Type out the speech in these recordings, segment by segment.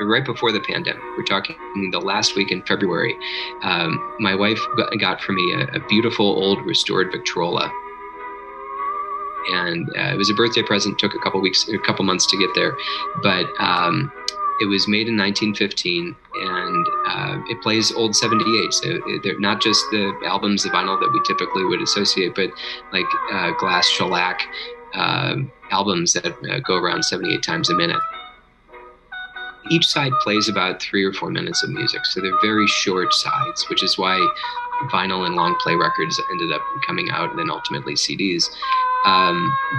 right before the pandemic. We're talking the last week in February. My wife got for me a beautiful old restored Victrola. And it was a birthday present. Took a couple months to get there, but it was made in 1915, and it plays old 78. So they're not just the albums, the vinyl that we typically would associate, but like glass shellac albums that go around 78 times a minute. Each side plays about 3 or 4 minutes of music, so they're very short sides, which is why vinyl and long play records ended up coming out, and then ultimately CDs.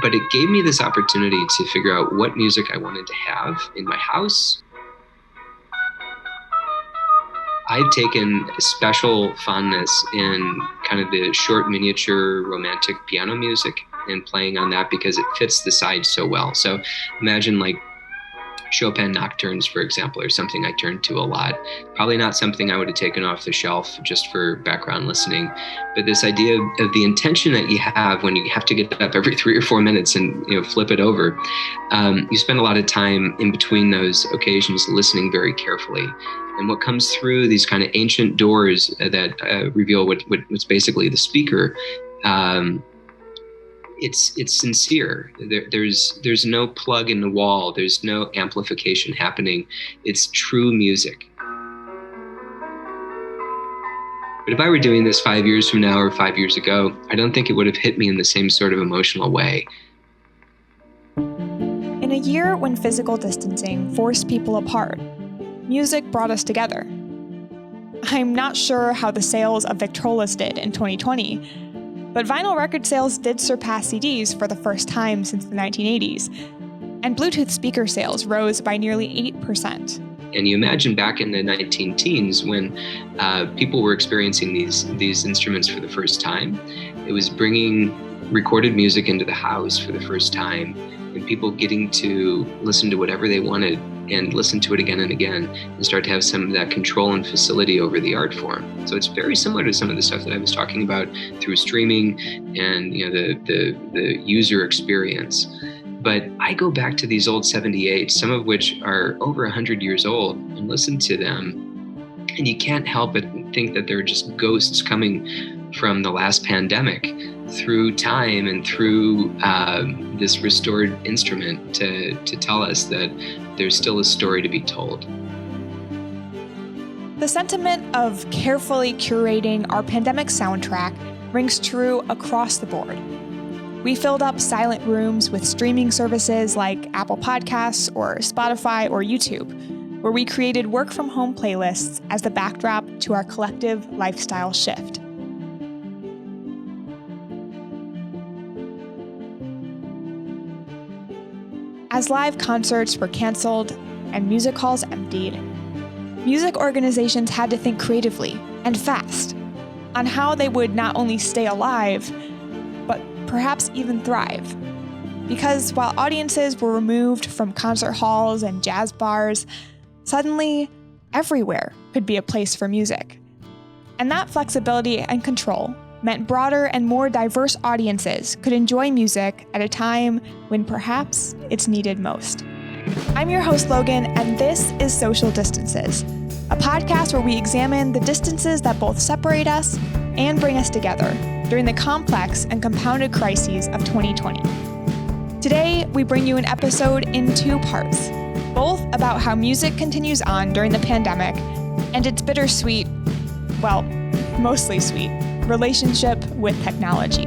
But it gave me this opportunity to figure out what music I wanted to have in my house. I've taken a special fondness in kind of the short miniature romantic piano music and playing on that because it fits the side so well. So imagine like Chopin nocturnes, for example, or something I turned to a lot. Probably not something I would have taken off the shelf just for background listening. But this idea of the intention that you have when you have to get up every 3 or 4 minutes and flip it over, you spend a lot of time in between those occasions listening very carefully. And what comes through these kind of ancient doors that reveal what's basically the speaker, it's sincere. There's no plug in the wall. There's no amplification happening. It's true music. But if I were doing this 5 years from now or 5 years ago, I don't think it would have hit me in the same sort of emotional way. In a year when physical distancing forced people apart, music brought us together. I'm not sure how the sales of Victrolas did in 2020, but vinyl record sales did surpass CDs for the first time since the 1980s, and Bluetooth speaker sales rose by nearly 8%. And you imagine back in the 19-teens when people were experiencing these instruments for the first time, it was bringing recorded music into the house for the first time, and people getting to listen to whatever they wanted and listen to it again and again and start to have some of that control and facility over the art form. So it's very similar to some of the stuff that I was talking about through streaming and the user experience. But I go back to these old 78s, some of which are over 100 years old, and listen to them, and you can't help but think that they're just ghosts coming from the last pandemic through time and through this restored instrument to tell us that there's still a story to be told. The sentiment of carefully curating our pandemic soundtrack rings true across the board. We filled up silent rooms with streaming services like Apple Podcasts or Spotify or YouTube, where we created work-from-home playlists as the backdrop to our collective lifestyle shift. As live concerts were canceled and music halls emptied, music organizations had to think creatively and fast on how they would not only stay alive, but perhaps even thrive. Because while audiences were removed from concert halls and jazz bars, suddenly everywhere could be a place for music. And that flexibility and control meant broader and more diverse audiences could enjoy music at a time when perhaps it's needed most. I'm your host, Logan, and this is Social Distances, a podcast where we examine the distances that both separate us and bring us together during the complex and compounded crises of 2020. Today, we bring you an episode in 2 parts, both about how music continues on during the pandemic and its bittersweet, well, mostly sweet, relationship with technology.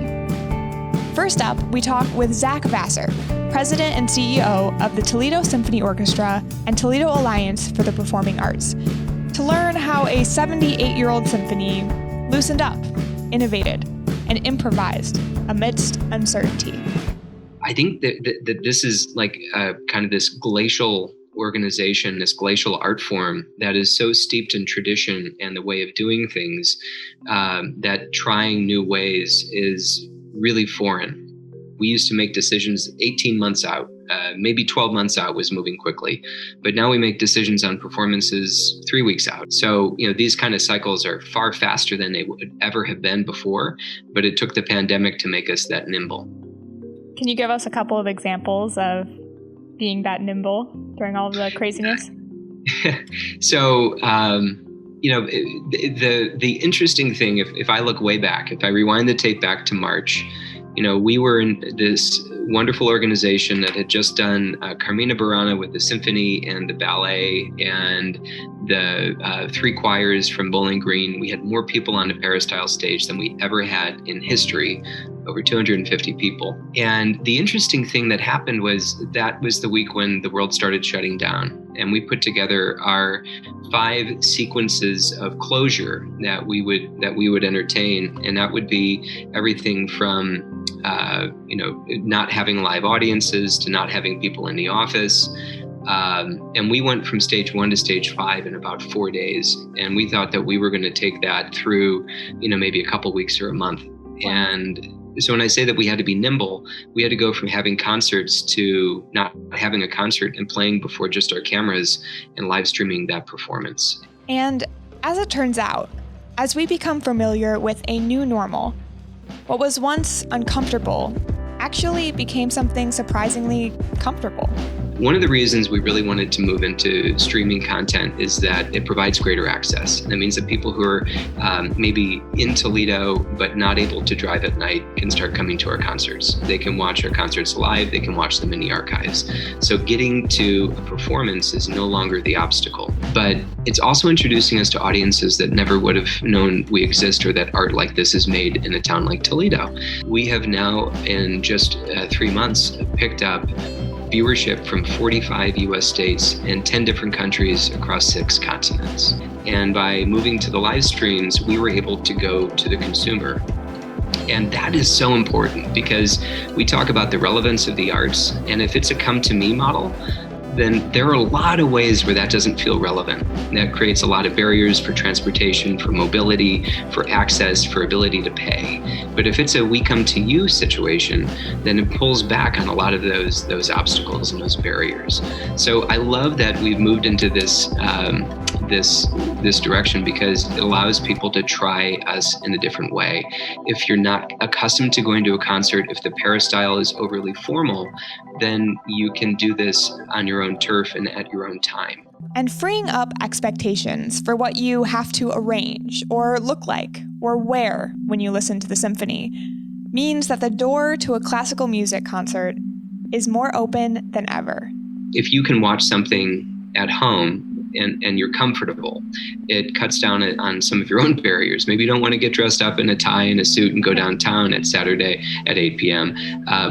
First up, we talk with Zak Vassar, President and CEO of the Toledo Symphony Orchestra and Toledo Alliance for the Performing Arts, to learn how a 78-year-old symphony loosened up, innovated, and improvised amidst uncertainty. I think that this is like kind of this glacial organization, this glacial art form that is so steeped in tradition and the way of doing things that trying new ways is really foreign. We used to make decisions 18 months out, maybe 12 months out was moving quickly, but now we make decisions on performances 3 weeks out. So, these kind of cycles are far faster than they would ever have been before, but it took the pandemic to make us that nimble. Can you give us a couple of examples of being that nimble during all of the craziness? So, the interesting thing, if I look way back, if I rewind the tape back to March, we were in this wonderful organization that had just done Carmina Burana with the symphony and the ballet and the three choirs from Bowling Green. We had more people on the peristyle stage than we ever had in history, over 250 people. And the interesting thing that happened was that was the week when the world started shutting down. And we put together our 5 sequences of closure that we would entertain. And that would be everything from not having live audiences to not having people in the office. And we went from stage 1 to stage 5 in about 4 days. And we thought that we were going to take that through, maybe a couple weeks or a month. And so when I say that we had to be nimble, we had to go from having concerts to not having a concert and playing before just our cameras and live streaming that performance. And as it turns out, as we become familiar with a new normal, what was once uncomfortable actually became something surprisingly comfortable. One of the reasons we really wanted to move into streaming content is that it provides greater access. That means that people who are maybe in Toledo but not able to drive at night can start coming to our concerts. They can watch our concerts live, they can watch them in the archives. So getting to a performance is no longer the obstacle. But it's also introducing us to audiences that never would have known we exist or that art like this is made in a town like Toledo. We have now, in just 3 months, picked up viewership from 45 US states and 10 different countries across 6 continents. And by moving to the live streams, we were able to go to the consumer. And that is so important because we talk about the relevance of the arts. And if it's a come to me model, then there are a lot of ways where that doesn't feel relevant. And that creates a lot of barriers for transportation, for mobility, for access, for ability to pay. But if it's a we come to you situation, then it pulls back on a lot of those obstacles and those barriers. So I love that we've moved into this direction because it allows people to try us in a different way. If you're not accustomed to going to a concert, if the peristyle is overly formal, then you can do this on your own turf and at your own time. And freeing up expectations for what you have to arrange or look like or wear when you listen to the symphony means that the door to a classical music concert is more open than ever. If you can watch something at home and you're comfortable, it cuts down on some of your own barriers. Maybe you don't want to get dressed up in a tie and a suit and go downtown at Saturday at 8 p.m.,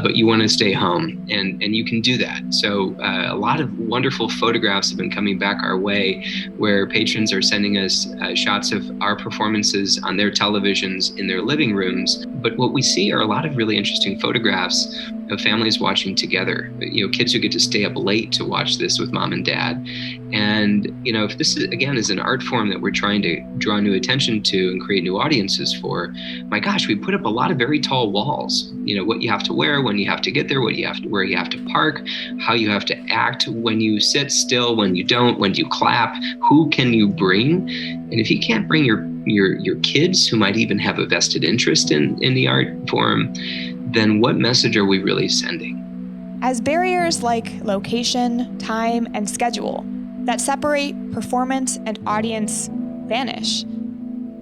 but you want to stay home, and you can do that. So a lot of wonderful photographs have been coming back our way where patrons are sending us shots of our performances on their televisions in their living rooms. But what we see are a lot of really interesting photographs of families watching together, kids who get to stay up late to watch this with mom and dad. And, if this is an art form that we're trying to draw new attention to and create new audiences for, my gosh, we put up a lot of very tall walls. What you have to wear, when you have to get there, where you have to park, how you have to act, when you sit still, when you don't, when you clap, who can you bring? And if you can't bring your kids who might even have a vested interest in the art form, then what message are we really sending? As barriers like location, time, and schedule that separate performance and audience vanish,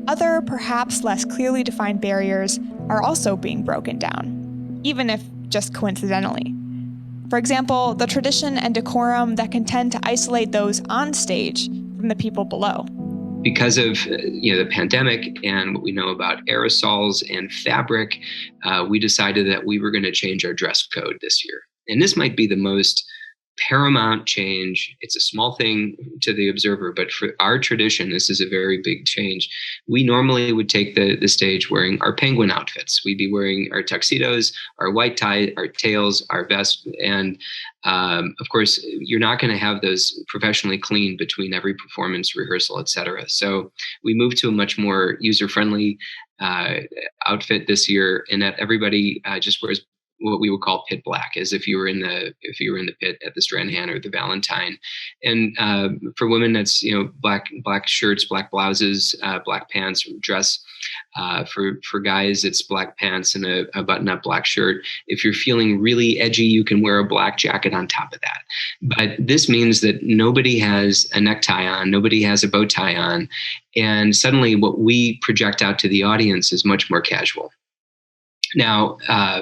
other, perhaps less clearly defined barriers are also being broken down, even if just coincidentally. For example, the tradition and decorum that can tend to isolate those on stage from the people below. Because of the pandemic and what we know about aerosols and fabric, we decided that we were going to change our dress code this year. And this might be the most paramount change. It's a small thing to the observer, but for our tradition, this is a very big change. We normally would take the stage wearing our penguin outfits. We'd be wearing our tuxedos, our white tie, our tails, our vest, and of course, you're not going to have those professionally cleaned between every performance, rehearsal, etc. So we moved to a much more user-friendly outfit this year, in that everybody just wears what we would call pit black, as if you were in the pit at the Stranahan or the Valentine. And for women, that's black shirts, black blouses, black pants, dress. For guys, it's black pants and a button-up black shirt. If you're feeling really edgy, you can wear a black jacket on top of that. But this means that nobody has a necktie on, nobody has a bow tie on, and suddenly what we project out to the audience is much more casual. Now,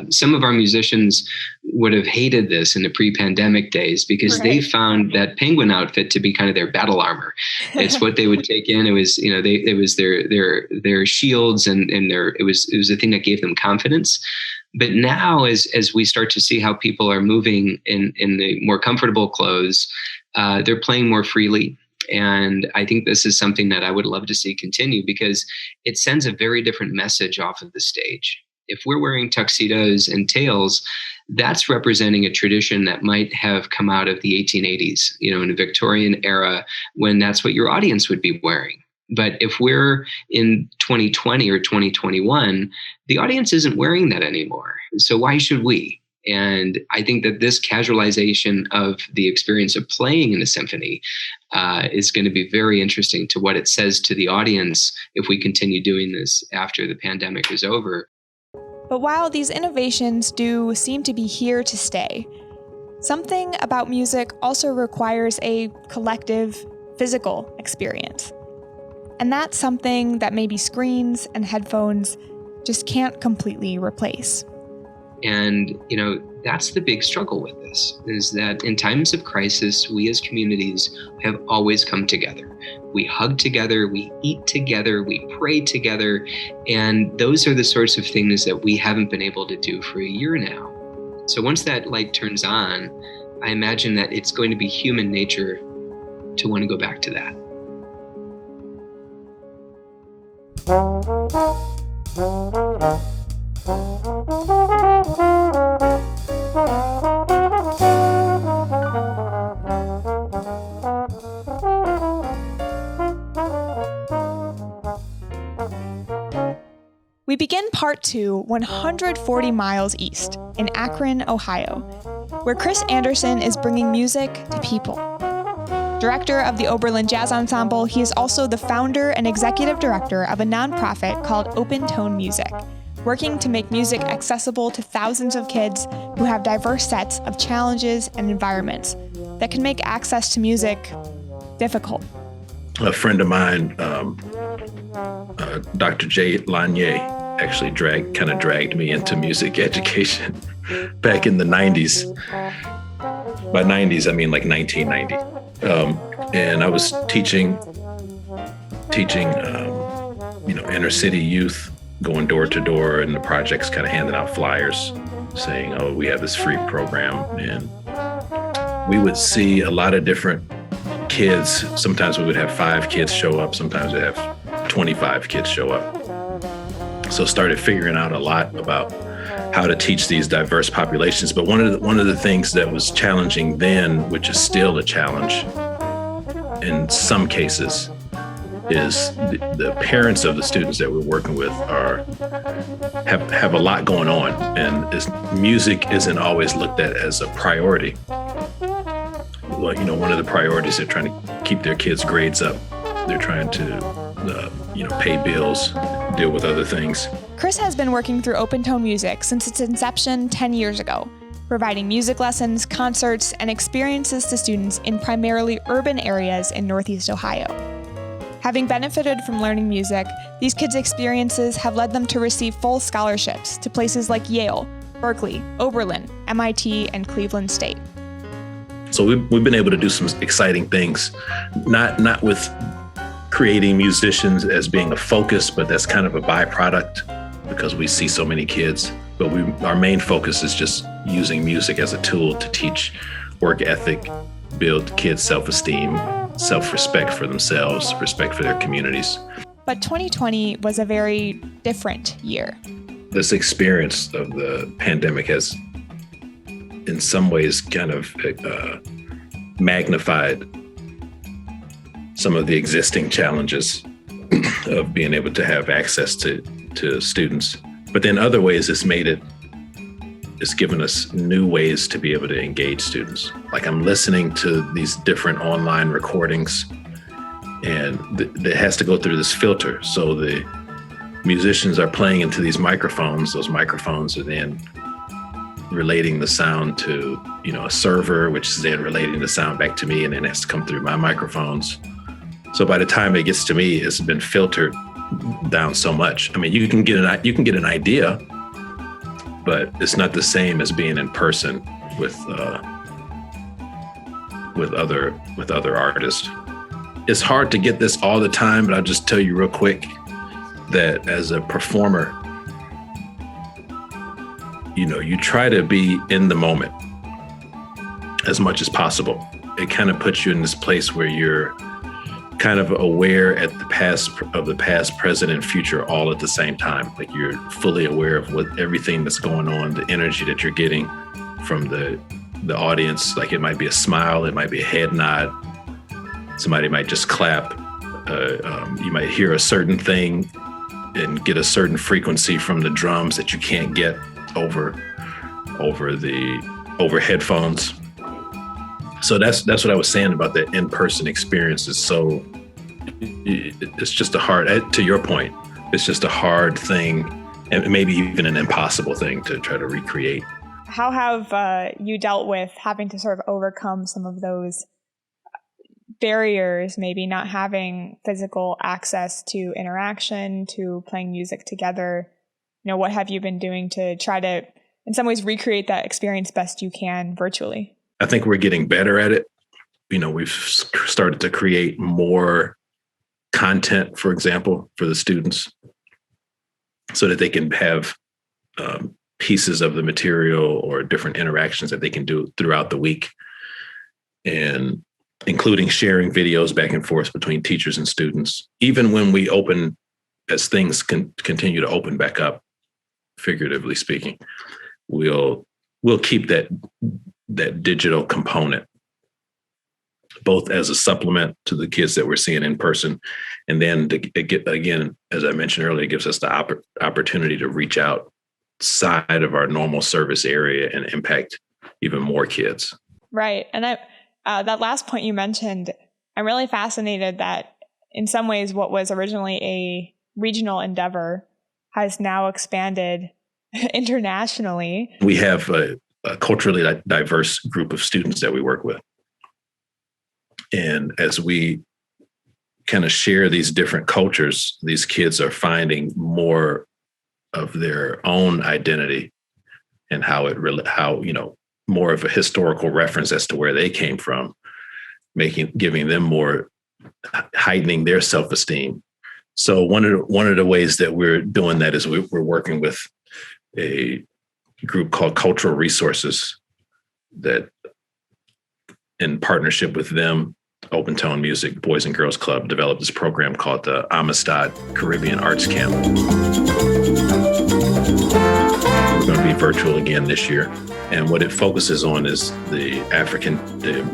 some of our musicians would have hated this in the pre-pandemic days because they found that penguin outfit to be kind of their battle armor. It's what they would take in. It was, it was their shields and it was the thing that gave them confidence. But now, as we start to see how people are moving in the more comfortable clothes, they're playing more freely. And I think this is something that I would love to see continue because it sends a very different message off of the stage. If we're wearing tuxedos and tails, that's representing a tradition that might have come out of the 1880s, in the Victorian era, when that's what your audience would be wearing. But if we're in 2020 or 2021, the audience isn't wearing that anymore. So why should we? And I think that this casualization of the experience of playing in a symphony is going to be very interesting to what it says to the audience if we continue doing this after the pandemic is over. But while these innovations do seem to be here to stay, something about music also requires a collective, physical experience. And that's something that maybe screens and headphones just can't completely replace. And, that's the big struggle with this, is that in times of crisis, we as communities have always come together. We hug together, we eat together, we pray together. And those are the sorts of things that we haven't been able to do for a year now. So once that light turns on, I imagine that it's going to be human nature to want to go back to that. We begin part 2 140 miles east in Akron, Ohio, where Chris Anderson is bringing music to people. Director of the Oberlin Jazz Ensemble, he is also the founder and executive director of a nonprofit called Open Tone Music, working to make music accessible to thousands of kids who have diverse sets of challenges and environments that can make access to music difficult. A friend of mine, Dr. Jay Lanier, actually dragged me into music education back in the 90s. By 90s, I mean like 1990. And I was teaching, inner city youth, going door to door in the projects, kind of handing out flyers saying, oh, we have this free program. And we would see a lot of different kids. Sometimes we would have 5 kids show up. Sometimes we'd have 25 kids show up. So started figuring out a lot about how to teach these diverse populations. But one of the things that was challenging then, which is still a challenge in some cases, is the parents of the students that we're working with have a lot going on, and music isn't always looked at as a priority. Well, one of the priorities, they're trying to keep their kids' grades up. They're trying to, pay bills, deal with other things. Chris has been working through Open Tone Music since its inception 10 years ago, providing music lessons, concerts, and experiences to students in primarily urban areas in Northeast Ohio. Having benefited from learning music, these kids' experiences have led them to receive full scholarships to places like Yale, Berkeley, Oberlin, MIT, and Cleveland State. So we've been able to do some exciting things, not with creating musicians as being a focus, but that's kind of a byproduct because we see so many kids. But our main focus is just using music as a tool to teach work ethic, build kids' self-esteem, self-respect for themselves, respect for their communities. But 2020 was a very different year. This experience of the pandemic has, in some ways, kind of magnified some of the existing challenges of being able to have access to students. But then other ways, it's made it it's given us new ways to be able to engage students. Like I'm listening to these different online recordings, and it has to go through this filter. So the musicians are playing into these microphones. Those microphones are then relating the sound to, a server, which is then relating the sound back to me, and then it has to come through my microphones. So by the time it gets to me, it's been filtered down so much. I mean, you can get an idea, but it's not the same as being in person with other artists. It's hard to get this all the time, but I'll just tell you real quick that as a performer, you try to be in the moment as much as possible. It kind of puts you in this place where you're kind of aware of the past, present, and future all at the same time. Like you're fully aware of everything that's going on, the energy that you're getting from the audience. Like it might be a smile, it might be a head nod. Somebody might just clap. You might hear a certain thing and get a certain frequency from the drums that you can't get over headphones. So that's what I was saying about that in-person experience. It's just a hard, to your point, it's just a hard thing, and maybe even an impossible thing to try to recreate. How have you dealt with having to sort of overcome some of those barriers, maybe not having physical access to interaction, to playing music together? What have you been doing to try to, in some ways, recreate that experience best you can virtually? I think we're getting better at it. We've started to create more content, for example, for the students so that they can have pieces of the material or different interactions that they can do throughout the week, and including sharing videos back and forth between teachers and students. Even when we open, as things continue to open back up, figuratively speaking, we'll keep that digital component, both as a supplement to the kids that we're seeing in person. And then again, as I mentioned earlier, it gives us the opportunity to reach outside of our normal service area and impact even more kids. Right. And that last point you mentioned, I'm really fascinated that in some ways what was originally a regional endeavor has now expanded internationally. We have a culturally diverse group of students that we work with. And as we kind of share these different cultures, these kids are finding more of their own identity and how more of a historical reference as to where they came from, giving them more, heightening their self-esteem. So one of the ways that we're doing that is we're working with a group called Cultural Resources that, in partnership with them, Open Tone Music Boys and Girls Club, developed this program called the Amidst Caribbean Arts Camp. We're going to be virtual again this year. And what it focuses on is the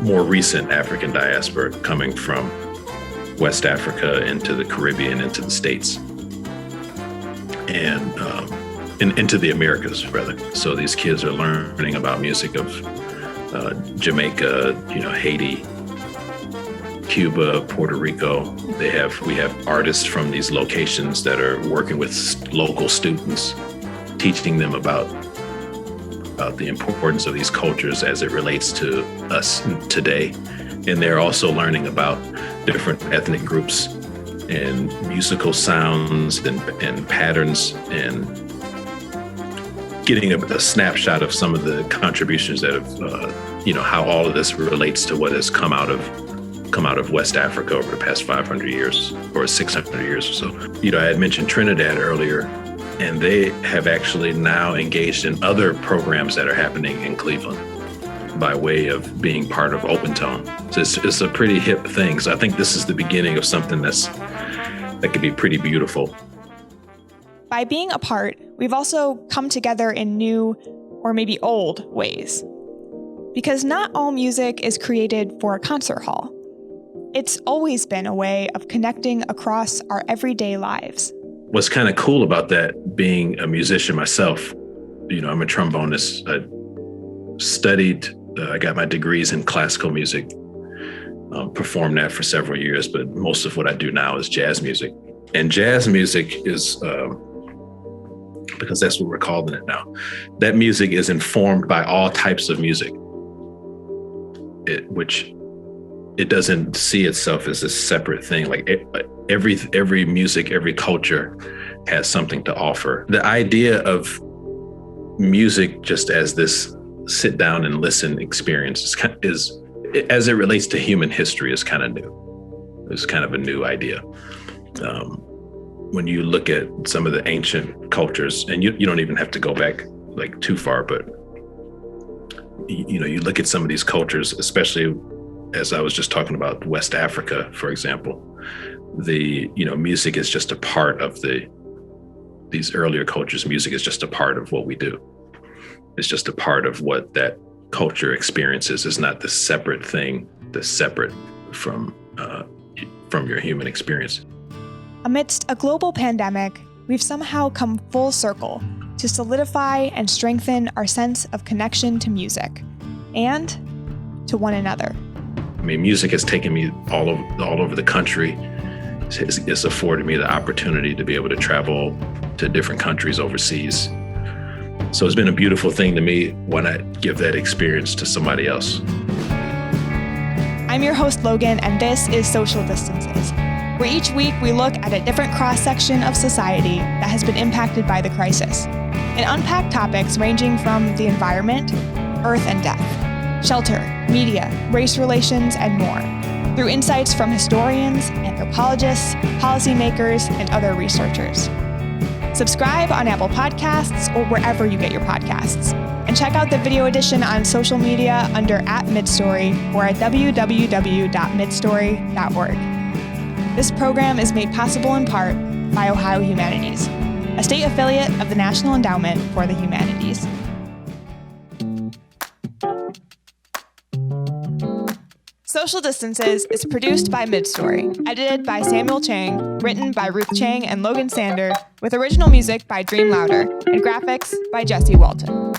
more recent African diaspora coming from West Africa into the Caribbean, into the States, and into the Americas, rather. So these kids are learning about music of Jamaica, Haiti, Cuba, Puerto Rico. We have artists from these locations that are working with local students, teaching them about the importance of these cultures as it relates to us today. And they're also learning about different ethnic groups and musical sounds and patterns, and getting a snapshot of some of the contributions that have, how all of this relates to what has come out of West Africa over the past 500 years or 600 years or so. I had mentioned Trinidad earlier, and they have actually now engaged in other programs that are happening in Cleveland by way of being part of Open Tone. So it's a pretty hip thing. So I think this is the beginning of something that could be pretty beautiful. By being apart, we've also come together in new or maybe old ways. Because not all music is created for a concert hall. It's always been a way of connecting across our everyday lives. What's kind of cool about that, being a musician myself, I'm a trombonist. I got my degrees in classical music, performed that for several years, but most of what I do now is jazz music. And jazz music is, because that's what we're calling it now, that music is informed by all types of music, which it doesn't see itself as a separate thing. Like every music, every culture has something to offer. The idea of music just as this sit down and listen experience is as it relates to human history, is kind of new. It's kind of a new idea. When you look at some of the ancient cultures, and you don't even have to go back like too far, but you look at some of these cultures, especially as I was just talking about West Africa, for example, music is just a part of these earlier cultures. Music is just a part of what we do. It's just a part of what that culture experiences. It's not the separate thing that's separate from your human experience. Amidst a global pandemic, we've somehow come full circle to solidify and strengthen our sense of connection to music and to one another. I mean, music has taken me all over the country. It's afforded me the opportunity to be able to travel to different countries overseas. So it's been a beautiful thing to me when I give that experience to somebody else. I'm your host, Logan, and this is Social Distances, where each week we look at a different cross-section of society that has been impacted by the crisis and unpack topics ranging from the environment, earth and death, shelter, media, race relations, and more, through insights from historians, anthropologists, policymakers, and other researchers. Subscribe on Apple Podcasts or wherever you get your podcasts. And check out the video edition on social media under @Midstory or at www.midstory.org. This program is made possible in part by Ohio Humanities, a state affiliate of the National Endowment for the Humanities. Social Distances is produced by Midstory, edited by Samuel Chang, written by Ruth Chang and Logan Sander, with original music by Dream Louder, and graphics by Jesse Walton.